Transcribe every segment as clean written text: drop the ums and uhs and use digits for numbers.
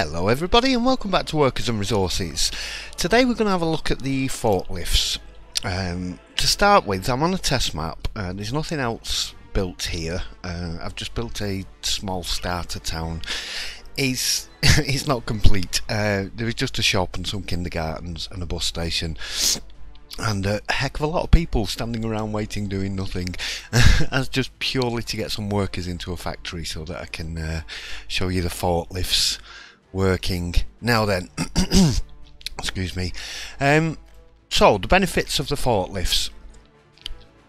Hello everybody and welcome back to Workers and Resources. Today we're going to have a look at the forklifts. To start with, I'm on a test map. There's nothing else built here. I've just built a small starter town. It's not complete. There is just a shop and some kindergartens and a bus station. And a heck of a lot of people standing around waiting, doing nothing. That's just purely to get some workers into a factory so that I can show you the forklifts working. Now then, excuse me. So the benefits of the forklifts.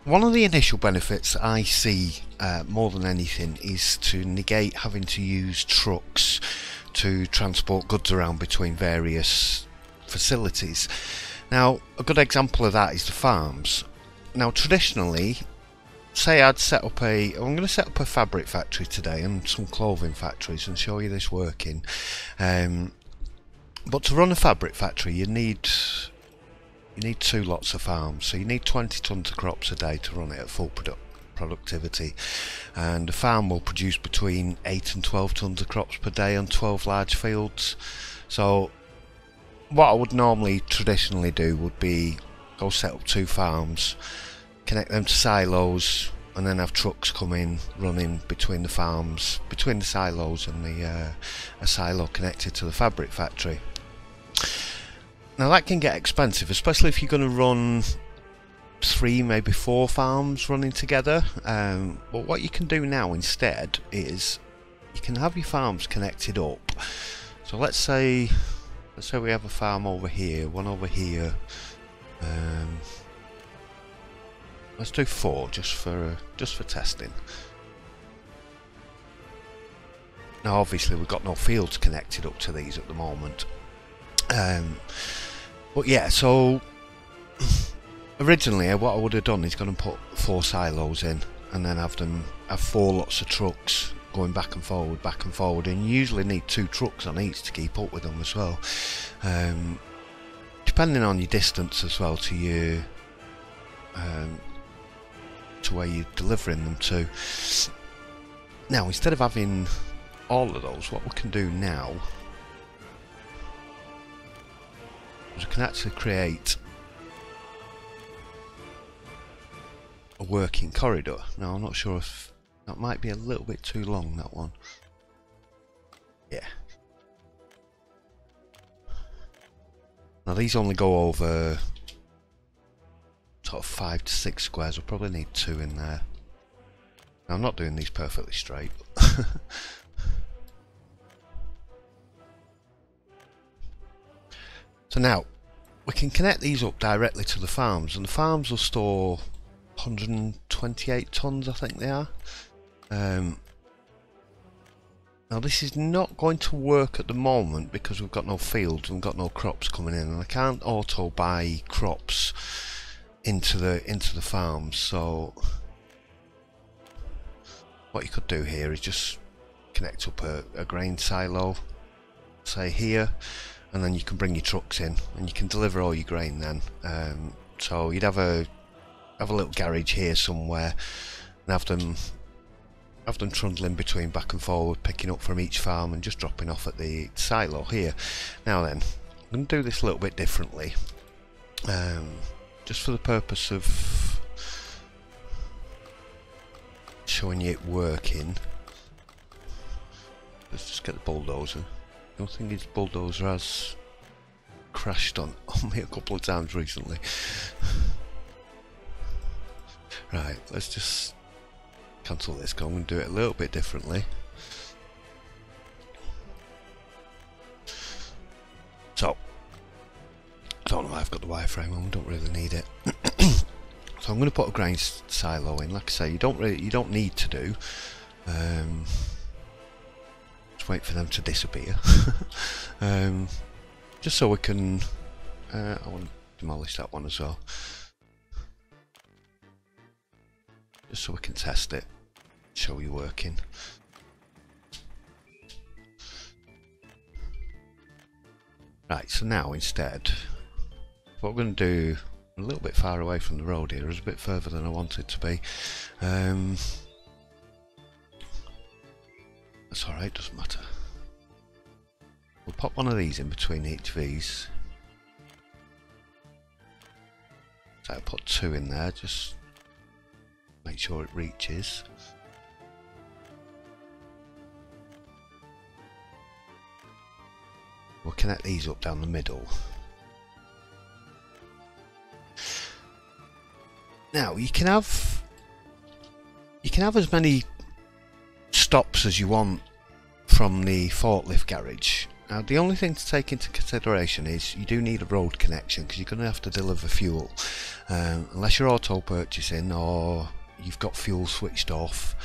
One of the initial benefits I see more than anything is to negate having to use trucks to transport goods around between various facilities. Now, a good example of that is the farms. Now, traditionally, say I'm going to set up a fabric factory today and some clothing factories and show you this working. But to run a fabric factory, you need 2 lots of farms. So you need 20 tons of crops a day to run it at full productivity. And a farm will produce between 8 and 12 tons of crops per day on 12 large fields. So what I would normally traditionally do would be go set up 2 farms, connect them to silos, and then have trucks come in running between the farms, between the silos and a silo connected to the fabric factory. Now that can get expensive, especially if you're going to run 3, maybe 4 farms running together. But what you can do now instead is you can have your farms connected up. So let's say we have a farm over here, one over here. Let's do 4 just for testing. Now obviously we've got no fields connected up to these at the moment. But yeah, so originally what I would have done is going to put 4 silos in and then have 4 lots of trucks going back and forward, and you usually need 2 trucks on each to keep up with them as well, depending on your distance as well to where you're delivering them to. Now instead of having all of those, what we can do now is we can actually create a working corridor. Now I'm not sure if that might be a little bit too long, that one. Yeah. Now these only go over sort of 5 to 6 squares. We'll probably need 2 in there. Now, I'm not doing these perfectly straight. So now we can connect these up directly to the farms, and the farms will store 128 tons, I think they are. Now this is not going to work at the moment because we've got no fields and we've got no crops coming in, and I can't auto buy crops into the farms. So what you could do here is just connect up a grain silo, say here, and then you can bring your trucks in and you can deliver all your grain then. So you'd have a little garage here somewhere and have them trundling between back and forward, picking up from each farm and just dropping off at the silo here. Now then, I'm going to do this a little bit differently, just for the purpose of showing you it working. Let's just get the bulldozer. The only thing is, bulldozer has crashed on me a couple of times recently. Right, let's just cancel this, go and do it a little bit differently. So, I don't know why I've got the wireframe on, we don't really need it. So I'm going to put a grain silo in. Like I say, you don't need to do. Just wait for them to disappear. Just so we can. I want to demolish that one as well. Just so we can test it, show you working. Right, so now instead, what we're going to do, a little bit far away from the road here, is a bit further than I want it to be. That's alright, doesn't matter. pop one of these in between each of these. So I'll put 2 in there, just make sure it reaches. We'll connect these up down the middle. Now you can have as many stops as you want from the forklift garage. Now the only thing to take into consideration is you do need a road connection, because you're going to have to deliver fuel, unless you're auto purchasing or you've got fuel switched off,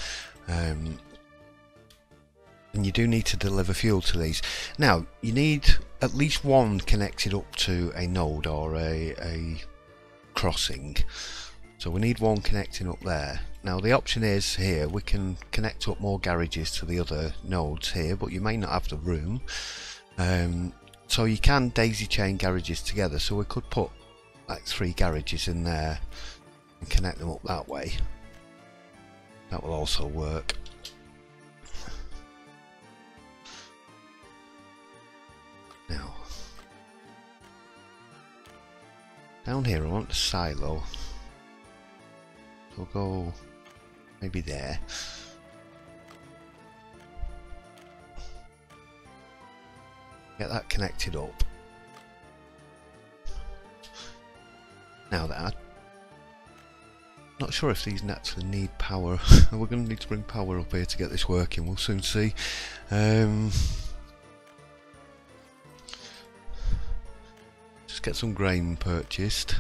and you do need to deliver fuel to these. Now you need at least one connected up to a node or a crossing. So we need one connecting up there. Now the option is here, we can connect up more garages to the other nodes here, but you may not have the room. So you can daisy chain garages together, so we could put like 3 garages in there and connect them up that way. That will also work. Now down here I want the silo. We'll go maybe there. Get that connected up. Now that I'm not sure if these actually need power. We're going to need to bring power up here to get this working. We'll soon see. Just get some grain purchased.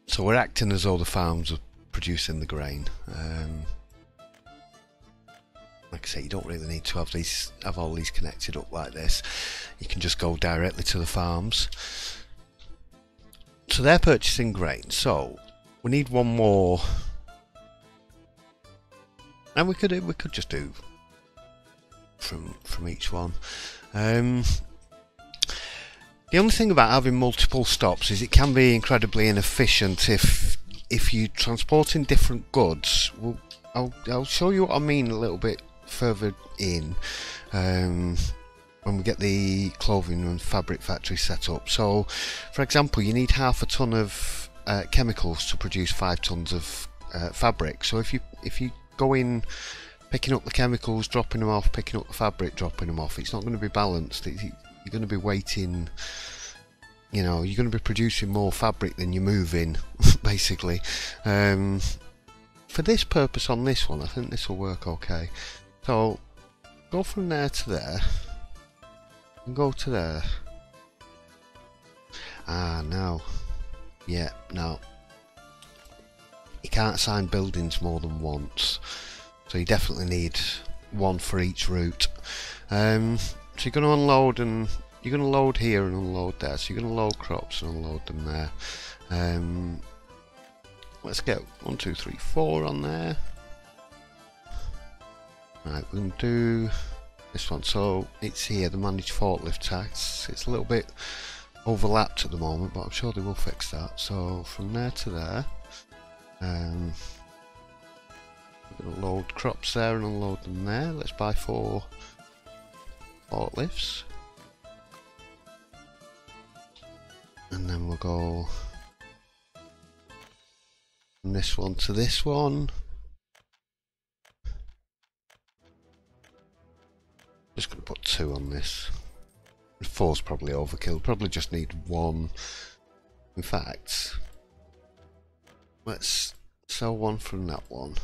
So we're acting as though the farms are producing the grain. Like I say, you don't really need to have all these connected up like this. You can just go directly to the farms. So they're purchasing grain. So we need one more, and we could just do from each one. The only thing about having multiple stops is it can be incredibly inefficient if you're transporting different goods. Well, I'll show you what I mean a little bit further in when we get the clothing and fabric factory set up. So, for example, you need half a ton of chemicals to produce 5 tons of fabric. So if you go in picking up the chemicals, dropping them off, picking up the fabric, dropping them off, it's not going to be balanced. You're going to be waiting, you know, you're going to be producing more fabric than you're moving, basically. For this purpose on this one, I think this will work okay. So, go from there to there, and go to there. Now, yeah, no. You can't assign buildings more than once, so you definitely need one for each route. So you're going to unload, and you're going to load here and unload there. So you're going to load crops and unload them there. Let's get 1, 2, 3, 4 on there. Right, we're going to do this one. So it's here, the managed forklift tax. It's a little bit overlapped at the moment, but I'm sure they will fix that. So from there to there, we're going to load crops there and unload them there. Let's buy 4 forklifts, and then we'll go from this one to this one. Just going to put 2 on this. 4's probably overkill, probably just need 1. In fact, let's sell 1 from that one.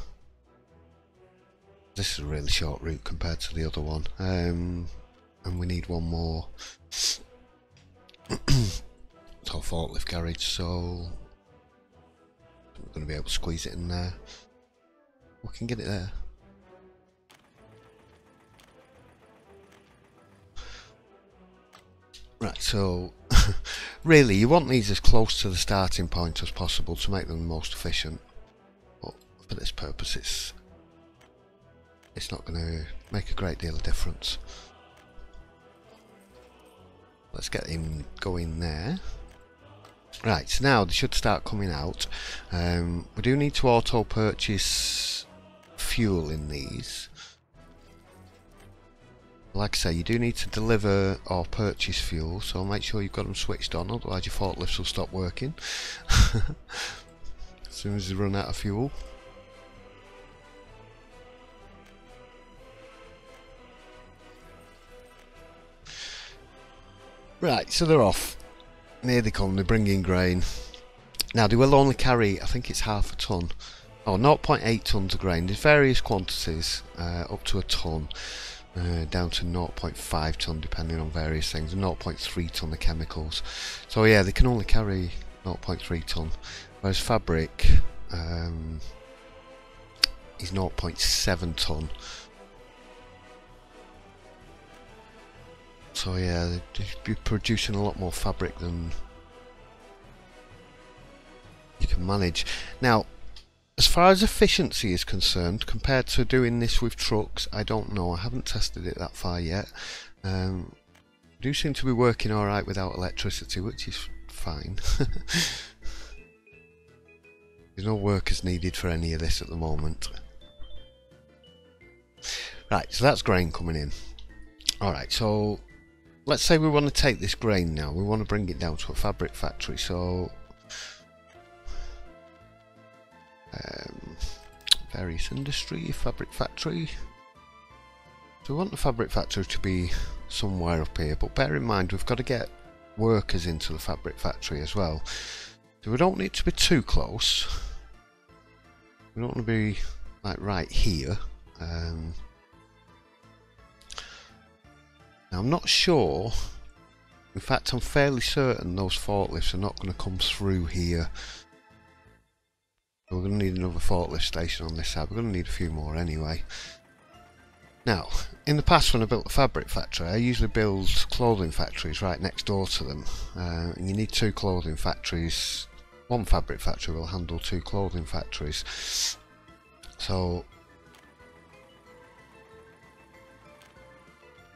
This is a really short route compared to the other one. And we need 1 more. It's all forklift garage, so we're going to be able to squeeze it in there. We can get it there. Right, so really you want these as close to the starting point as possible to make them the most efficient. But for this purpose it's not going to make a great deal of difference. Let's get him going there. Right, so now they should start coming out. We do need to auto purchase fuel in these. Like I say, you do need to deliver or purchase fuel, so make sure you've got them switched on, otherwise your forklifts will stop working as soon as they run out of fuel. Right, so they're off. And here they come, they bring in grain. Now they will only carry, I think it's half a tonne, or 0.8 tonnes of grain. There's various quantities, up to a tonne, down to 0.5 tonne depending on various things, and 0.3 tonne of chemicals. So yeah, they can only carry 0.3 tonne, whereas fabric is 0.7 tonne. So yeah, they'd be producing a lot more fabric than you can manage. Now, as far as efficiency is concerned, compared to doing this with trucks, I don't know. I haven't tested it that far yet. Do seem to be working alright without electricity, which is fine. There's no workers needed for any of this at the moment. Right, so that's grain coming in. Alright, so let's say we want to take this grain now. We want to bring it down to a fabric factory. So various industry, fabric factory. So we want the fabric factory to be somewhere up here, but bear in mind we've got to get workers into the fabric factory as well. So we don't need to be too close. We don't want to be like right here. Now I'm not sure, in fact I'm fairly certain those forklifts are not going to come through here. So we're going to need another forklift station on this side. We're going to need a few more anyway. Now, in the past when I built a fabric factory, I usually build clothing factories right next door to them. And you need 2 clothing factories. One fabric factory will handle 2 clothing factories. So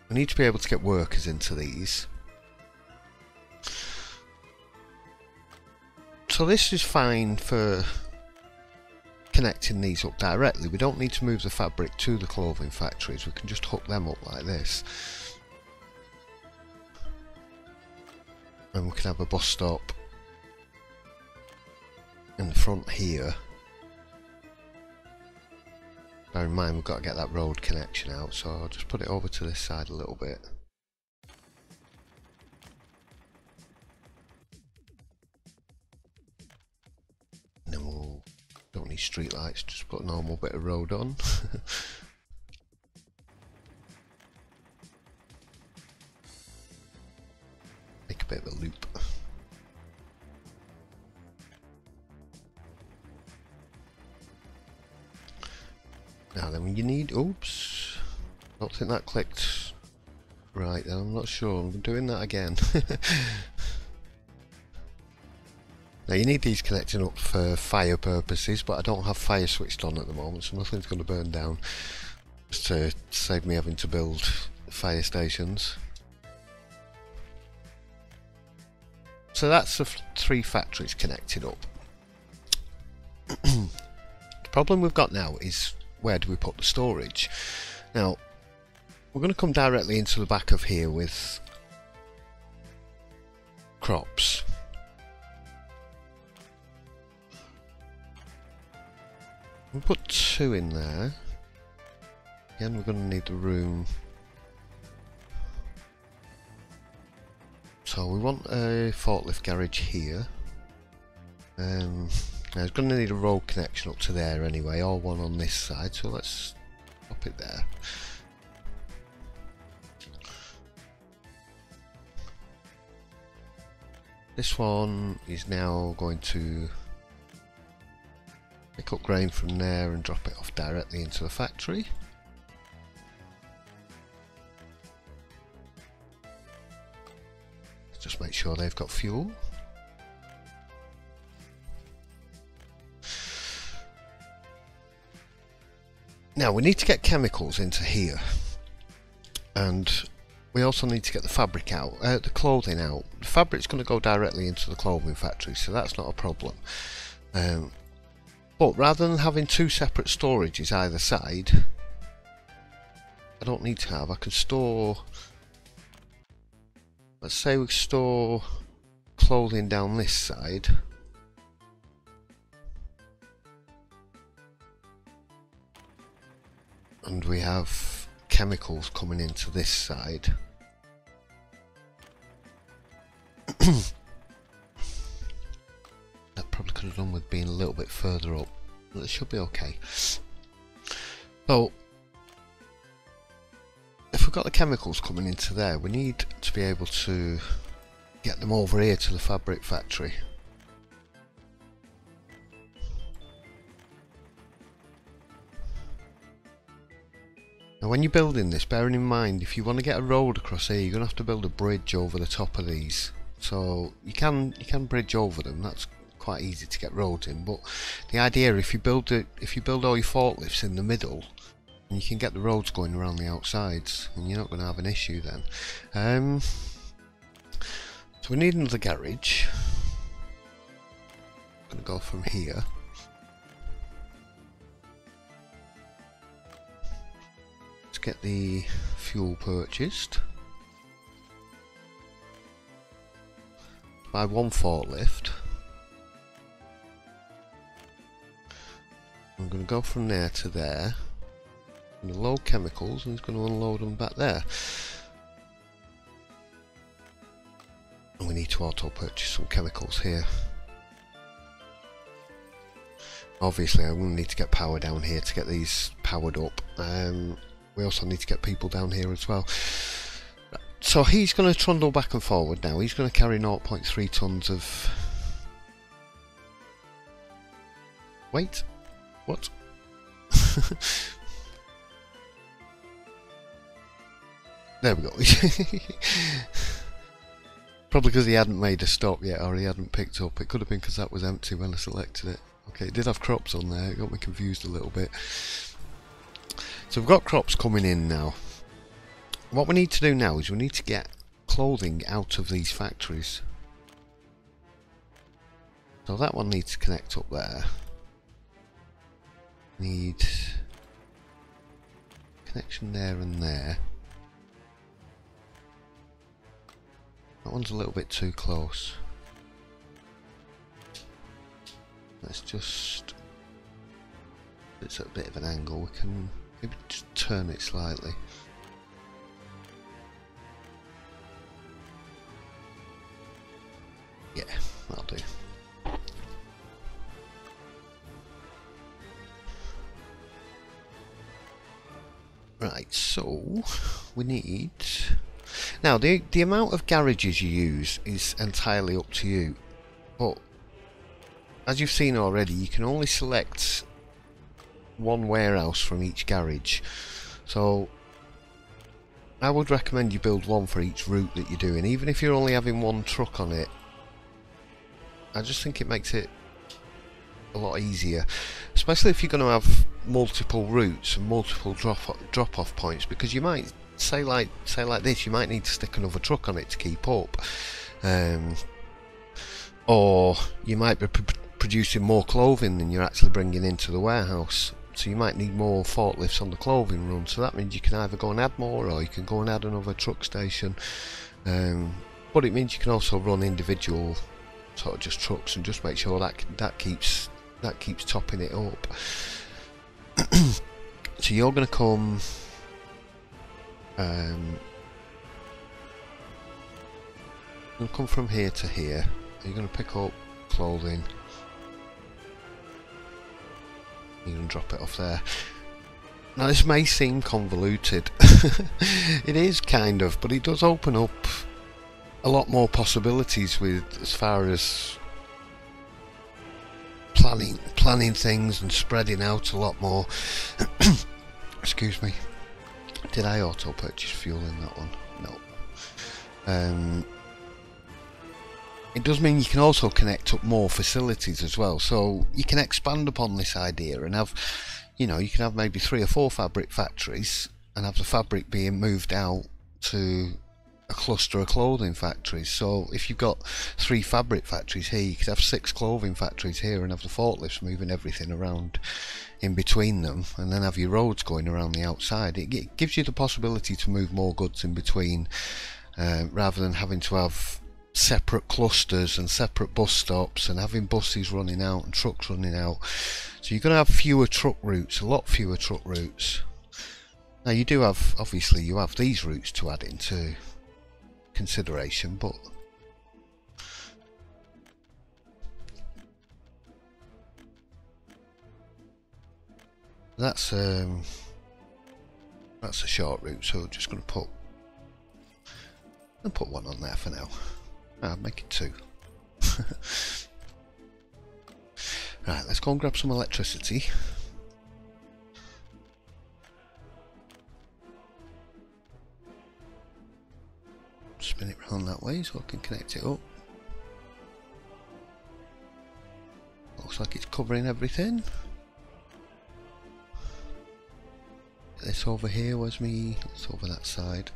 we need to be able to get workers into these. So this is fine for connecting these up directly. We don't need to move the fabric to the clothing factories. We can just hook them up like this. And we can have a bus stop in the front here. Bear in mind we've got to get that road connection out, so I'll just put it over to this side a little bit. And then we'll, don't need street lights, just put a normal bit of road on. Make a bit of a loop. Now then you need, oops, I don't think that clicked right then, I'm not sure, I'm doing that again. Now you need these connecting up for fire purposes, but I don't have fire switched on at the moment, so nothing's going to burn down, just to save me having to build fire stations. So that's the 3 factories connected up. The problem we've got now is, where do we put the storage? Now we're going to come directly into the back of here with crops. We'll put 2 in there. Again, we're going to need the room. So we want a forklift garage here. Now it's going to need a road connection up to there anyway, or one on this side, so let's pop it there. This one is now going to pick up grain from there and drop it off directly into the factory. Just make sure they've got fuel. Now we need to get chemicals into here, and we also need to get the fabric out, the clothing out. The fabric's going to go directly into the clothing factory, so that's not a problem. But rather than having 2 separate storages either side, I don't need to have. I can store, let's say we store clothing down this side. And we have chemicals coming into this side. That probably could have done with being a little bit further up, but it should be okay. So, if we've got the chemicals coming into there, we need to be able to get them over here to the fabric factory. Now when you're building this, bearing in mind, if you want to get a road across here, you're going to have to build a bridge over the top of these. So you can bridge over them, that's quite easy to get roads in, but the idea, if you build all your forklifts in the middle, you can get the roads going around the outsides, and you're not going to have an issue then. So we need another garage. I'm going to go from here. Let's get the fuel purchased. Buy one forklift. I'm going to go from there to there. I'm going to load chemicals and he's going to unload them back there. And we need to auto purchase some chemicals here. Obviously I'm going to need to get power down here to get these powered up. We also need to get people down here as well. So he's going to trundle back and forward now. He's going to carry 0.3 tons of... Wait, what? There we go. Probably because he hadn't made a stop yet, or he hadn't picked up. It could have been because that was empty when I selected it. Okay, it did have crops on there. It got me confused a little bit. So we've got crops coming in now. What we need to do now is we need to get clothing out of these factories. So that one needs to connect up there. Need connection there and there. That one's a little bit too close. Let's just... It's at a bit of an angle. We can maybe just turn it slightly. Yeah, that'll do. Right, so we need... Now, the amount of garages you use is entirely up to you, but as you've seen already, you can only select one warehouse from each garage. So I would recommend you build one for each route that you're doing, even if you're only having one truck on it. I just think it makes it a lot easier, especially if you're going to have multiple routes and multiple drop-off points, because you might say like this, you might need to stick another truck on it to keep up, or you might be producing more clothing than you're actually bringing into the warehouse, so you might need more forklifts on the clothing run. So that means you can either go and add more, or you can go and add another truck station, but it means you can also run individual sort of just trucks and just make sure that keeps topping it up. So you're going to come from here to here. You're going to pick up clothing. You're going to drop it off there. Now this may seem convoluted. It is kind of, but it does open up a lot more possibilities with as far as planning things and spreading out a lot more. Excuse me. Did I auto purchase fuel in that one? No. It does mean you can also connect up more facilities as well, so you can expand upon this idea and have, you know, you can have maybe 3 or 4 fabric factories and have the fabric being moved out to a cluster of clothing factories. So if you've got 3 fabric factories here, you could have 6 clothing factories here and have the forklifts moving everything around in between them, and then have your roads going around the outside. It gives you the possibility to move more goods in between, rather than having to have separate clusters and separate bus stops and having buses running out and trucks running out. So you're going to have fewer truck routes, a lot fewer truck routes. Now you do have, obviously you have these routes to add into consideration, but that's a short route, so I'm just going to put one on there for now. I'll make it 2. Right, let's go and grab some electricity. Spin it round that way so I can connect it up. Looks like it's covering everything. This over here, where's me? It's over that side.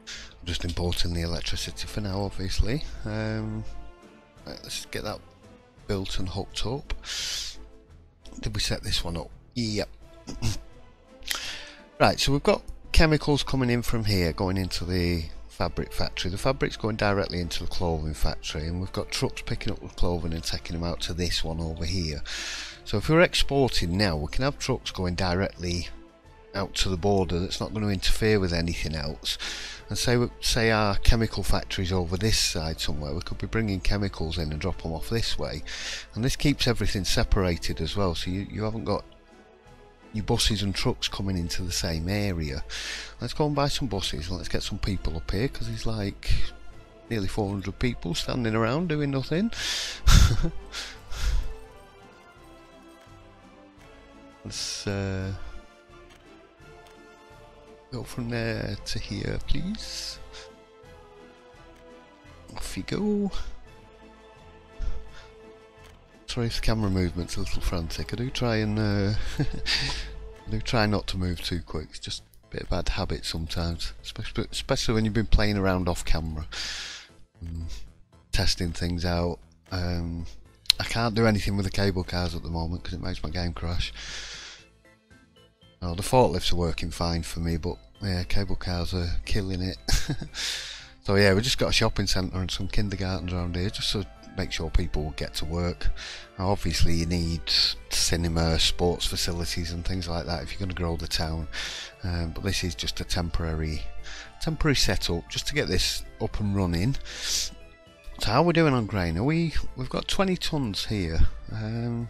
I'm just importing the electricity for now, obviously. Right, let's get that built and hooked up. Did we set this one up? Yep. Right, so we've got chemicals coming in from here, going into the fabric factory. The fabric's going directly into the clothing factory, and we've got trucks picking up the clothing and taking them out to this one over here. So if we're exporting now, we can have trucks going directly out to the border that's not going to interfere with anything else. And say our chemical factory's over this side somewhere, we could be bringing chemicals in and drop them off this way. And this keeps everything separated as well, so you haven't got your buses and trucks coming into the same area. Let's go and buy some buses and let's get some people up here, because there's like nearly 400 people standing around doing nothing. Let's go from there to here, please. Off you go. Sorry if the camera movement's a little frantic. I do try and I do try not to move too quick. It's just a bit of bad habit sometimes, especially when you've been playing around off camera, testing things out. I can't do anything with the cable cars at the moment because it makes my game crash. Oh, the forklifts are working fine for me, but yeah, cable cars are killing it. So yeah, we just got a shopping centre and some kindergartens around here, just to make sure people will get to work. Now, obviously you need cinema, sports facilities and things like that if you're going to grow the town, but this is just a temporary setup just to get this up and running. So how are we doing on grain? We've got 20 tons here. I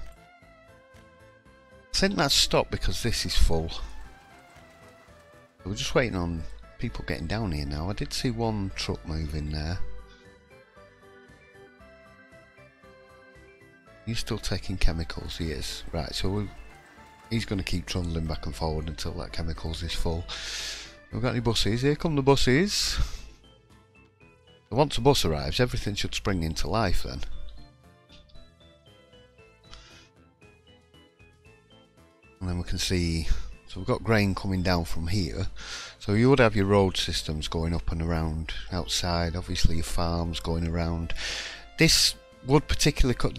think that's stopped because this is full. We're just waiting on people getting down here now. I did see one truck moving there. He's still taking chemicals, he is. Right, so he's going to keep trundling back and forward until that chemicals is full. We've got any buses? Here come the buses. Once a bus arrives, everything should spring into life then. And then we can see, so we've got grain coming down from here. So you would have your road systems going up and around outside, obviously your farms going around. This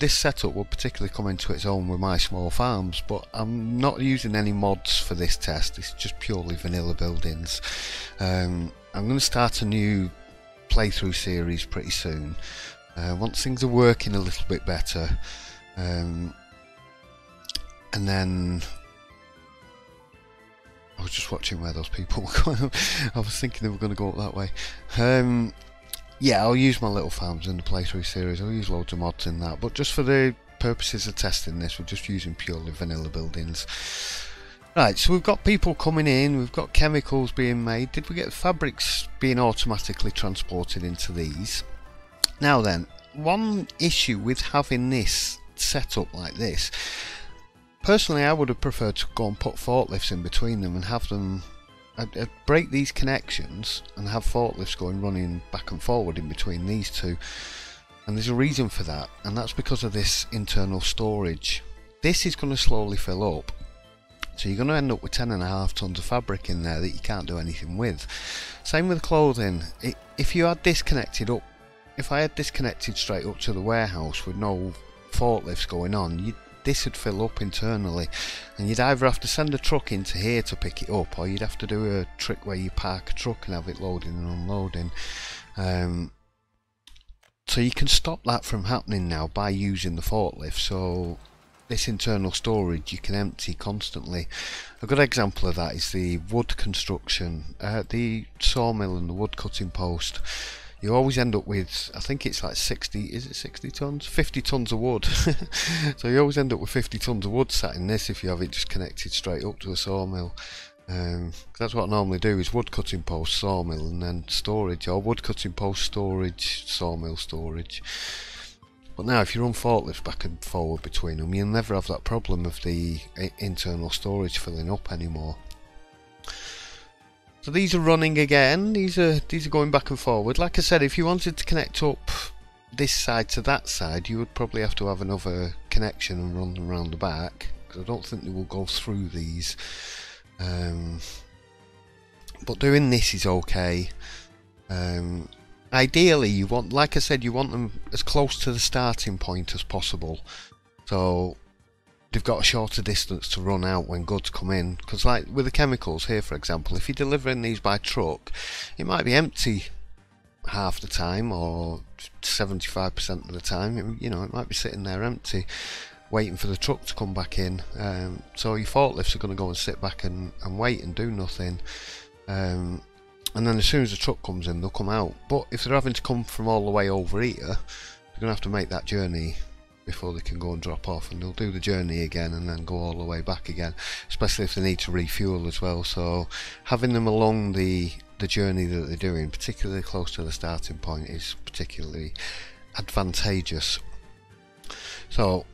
setup would particularly come into its own with my small farms, but I'm not using any mods for this test. It's just purely vanilla buildings. I'm going to start a new playthrough series pretty soon, once things are working a little bit better, and then I was just watching where those people were going. I was thinking they were going to go up that way. Yeah, I'll use my little farms in the playthrough series. I'll use loads of mods in that, but just for the purposes of testing this, we're just using purely vanilla buildings. Right, so we've got people coming in, we've got chemicals being made. Did we get fabrics being automatically transported into these? Now then, one issue with having this set up like this, personally I would have preferred to go and put forklifts in between them and have them I'd break these connections and have forklifts going running back and forward in between these two. And there's a reason for that, and that's because of this internal storage. This is going to slowly fill up. So you're going to end up with 10.5 tons of fabric in there that you can't do anything with. Same with clothing. If you had disconnected up, if I had disconnected straight up to the warehouse with no forklifts going on, this would fill up internally, and you'd either have to send a truck into here to pick it up, or you'd have to do a trick where you park a truck and have it loading and unloading. So you can stop that from happening now by using the forklift. So this internal storage you can empty constantly. A good example of that is the wood construction, the sawmill and the wood cutting post. You always end up with, I think it's like 60, is it 60 tons? 50 tons of wood. So you always end up with 50 tons of wood sat in this if you have it just connected straight up to a sawmill. That's what I normally do, is wood cutting post, sawmill, and then storage, or wood cutting post, storage, sawmill, storage. But now if you run forklifts back and forward between them, you'll never have that problem of the internal storage filling up anymore. So these are running again, these are going back and forward. Like I said, if you wanted to connect up this side to that side, you would probably have to have another connection and run them around the back, because I don't think they will go through these. But doing this is okay. Ideally you want, like I said, you want them as close to the starting point as possible, so they've got a shorter distance to run out when goods come in. Because like with the chemicals here, for example, if you're delivering these by truck, it might be empty half the time, or 75% of the time. You know, it might be sitting there empty waiting for the truck to come back in. So your forklifts are going to go and sit back and wait and do nothing, and then as soon as the truck comes in, they'll come out. But if they're having to come from all the way over here, they're going to have to make that journey before they can go and drop off, and they'll do the journey again and then go all the way back again, especially if they need to refuel as well. So having them along the journey that they're doing, particularly close to the starting point, is particularly advantageous. So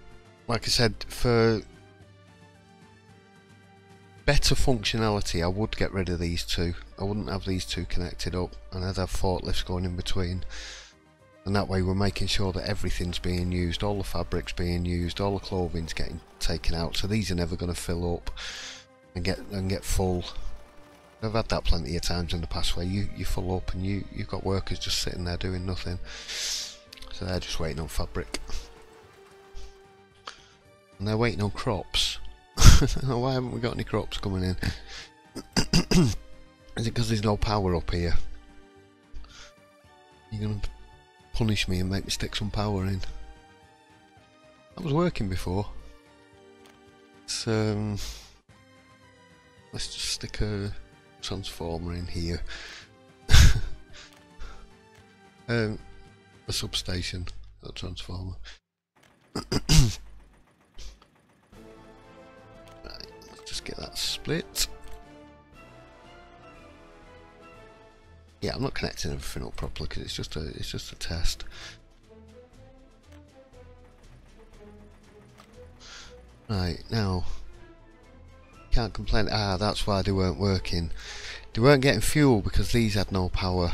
like I said, for better functionality, I would get rid of these two. I wouldn't have these two connected up, and I'd have forklifts going in between. And that way we're making sure that everything's being used, all the fabric's being used, all the clothing's getting taken out. So these are never going to fill up and get full. I've had that plenty of times in the past where you fill up and you've got workers just sitting there doing nothing. So they're just waiting on fabric. And they're waiting on crops. Why haven't we got any crops coming in? Is it because there's no power up here? You're going to punish me and make me stick some power in? That was working before. So let's just stick a transformer in here. A substation, a transformer. Just get that split. Yeah, I'm not connecting everything up properly because it's just a test. Right, now can't complain. Ah, that's why they weren't working. They weren't getting fuel because these had no power.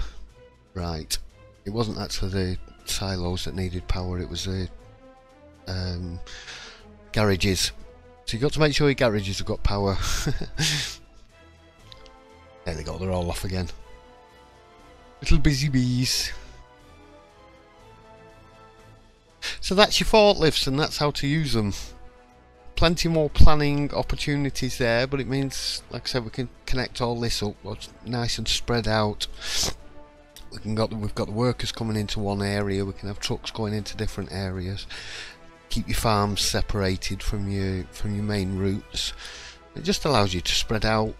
Right, it wasn't actually the silos that needed power, it was the garages. So you've got to make sure your garages have got power. There they go, they're all off again. Little busy bees. So that's your forklifts, and that's how to use them. Plenty more planning opportunities there, but it means, like I said, we can connect all this up nice and spread out. We've got the workers coming into one area, we can have trucks going into different areas. Keep your farms separated from your main routes. It just allows you to spread out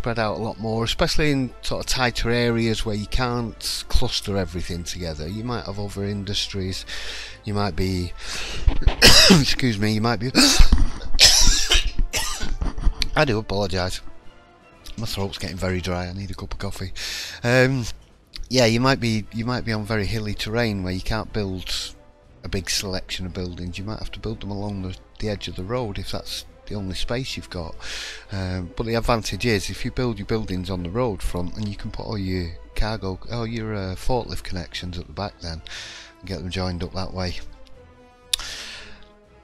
a lot more, especially in sort of tighter areas where you can't cluster everything together. You might have other industries, you might be excuse me, you might be I do apologise, my throat's getting very dry, I need a cup of coffee. Yeah, you might be on very hilly terrain where you can't build a big selection of buildings. You might have to build them along the edge of the road if that's the only space you've got. But the advantage is if you build your buildings on the road front, and you can put all your cargo, all your forklift connections at the back then, and get them joined up that way.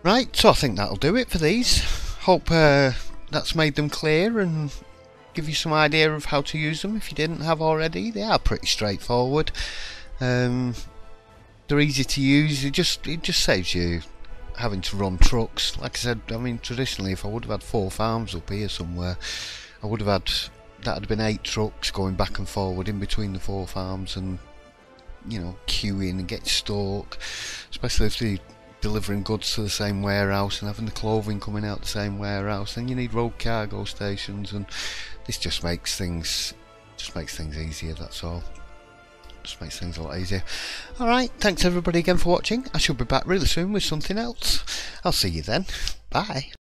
Right, so I think that'll do it for these. Hope that's made them clear and give you some idea of how to use them if you didn't have already. They are pretty straightforward. They're easy to use. It just saves you having to run trucks. Like I said, I mean, traditionally, if I would have had 4 farms up here somewhere, I would have had, that had been 8 trucks going back and forward in between the 4 farms, and you know, queuing and getting stock, especially if they're delivering goods to the same warehouse and having the clothing coming out the same warehouse. Then you need road cargo stations, and this just makes things easier. That's all. Just makes things a lot easier. Alright, thanks everybody again for watching. I shall be back really soon with something else. I'll see you then. Bye.